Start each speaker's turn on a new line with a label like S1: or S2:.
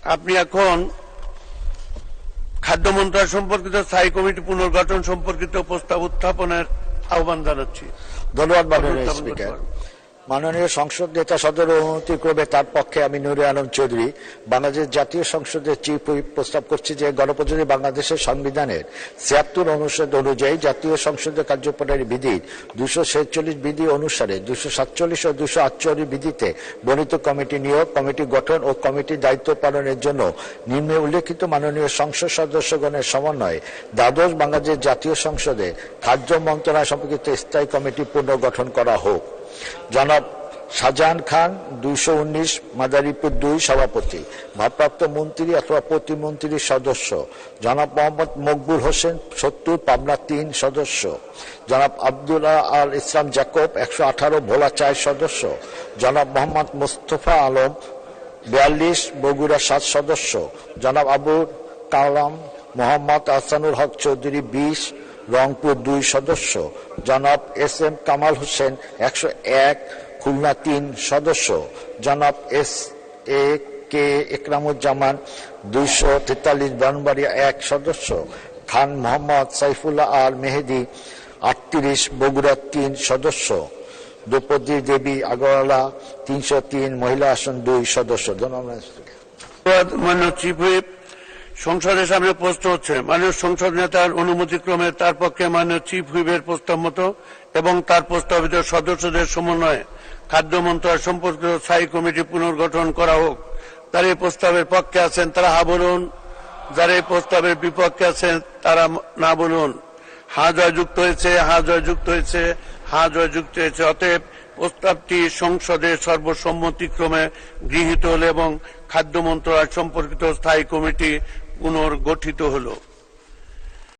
S1: আপনি এখন খাদ্য মন্ত্রণালয় সম্পর্কিত স্থায়ী কমিটি পুনর্গঠন সম্পর্কিত প্রস্তাব উত্থাপনের আহ্বান জানাচ্ছি।
S2: ধন্যবাদ মাননীয় স্পিকার। মাননীয় সংসদ নেতা সদর অনুমতি ক্রমে তার পক্ষে আমি নুরে আলম চৌধুরী বাংলাদেশ জাতীয় সংসদের চিফ হুইপ প্রস্তাব করছি যে গণপ্রজাতন্ত্রী বাংলাদেশের সংবিধানের ৭৬ অনুচ্ছেদ অনুযায়ী জাতীয় সংসদের কার্যপ্রণালী বিধির ২৪৬ বিধি অনুসারে ২৪৭ ও ২৪৮ বিধিতে বর্ণিত কমিটি নিয়োগ, কমিটি গঠন ও কমিটির দায়িত্ব পালনের জন্য নিম্নে উল্লেখিত মাননীয় সংসদ সদস্যগণের সমন্বয়ে দ্বাদশ বাংলাদেশ জাতীয় সংসদে খাদ্য মন্ত্রণালয় সম্পর্কিত স্থায়ী কমিটি পুনর্গঠন করা হোক। জনাব শাহজাহান খান ২১৯ মাদারীপুর ২ সভাপতি, ভারপ্রাপ্ত মন্ত্রী অথবা প্রতিমন্ত্রীর সদস্য। জনাব মোহাম্মদ মকবুল হোসেন ৭০ পাবনা ৩ সদস্য। জনাব আব্দুল্লাহ আল ইসলাম জাকব ১১৮ ভোলা ৪ সদস্য। জনাব মোহাম্মদ মোস্তফা আলম ৪২ বগুড়া ৭ সদস্য। জনাব আবুল কালাম মোহাম্মদ আহসানুল হক চৌধুরী ২০ রংপুর ২ সদস্য। জনাব এস এম কামাল হোসেন ১০১ খুলনা ৩ সদস্য। জনাব এস এ কে একরামুজ্জামান ২৪৩ ব্রাহ্মণবাড়িয়া ১ সদস্য। খান মোহাম্মদ সাইফুল্লাহ আল মেহেদি ৩৮ বগুড়া ৩ সদস্য। দ্রৌপদী দেবী আগরওয়ালা ৩০৩ মহিলা আসন ২ সদস্য। ধন্যবাদ।
S1: মাননীয় চিফ হুইপ, সংসদের সামনে প্রশ্ন হচ্ছে মাননীয় সংসদ নেতার অনুমতিক্রমে তার পক্ষে মাননীয় চিফ হুইপের প্রস্তাব মতো এবং তার প্রস্তাবিত সদস্যদের সমন্বয়ে খাদ্য মন্ত্রণালয় সম্পর্কিত স্থায়ী কমিটি পুনর্গঠন করা হোক। যারা এই প্রস্তাবের পক্ষে আছেন তারা হা বলুন, যারা এই প্রস্তাবের বিপক্ষে আছেন তারা না বলুন। হা জয় যুক্ত হয়েছে, হা জয় যুক্ত হয়েছে, হা জয় যুক্ত হয়েছে। অতএব প্রস্তাবটি সংসদের সর্বসম্মতিক্রমে গৃহীত হল এবং খাদ্য মন্ত্রণালয় সম্পর্কিত স্থায়ী কমিটি পুনর্গঠিত হল।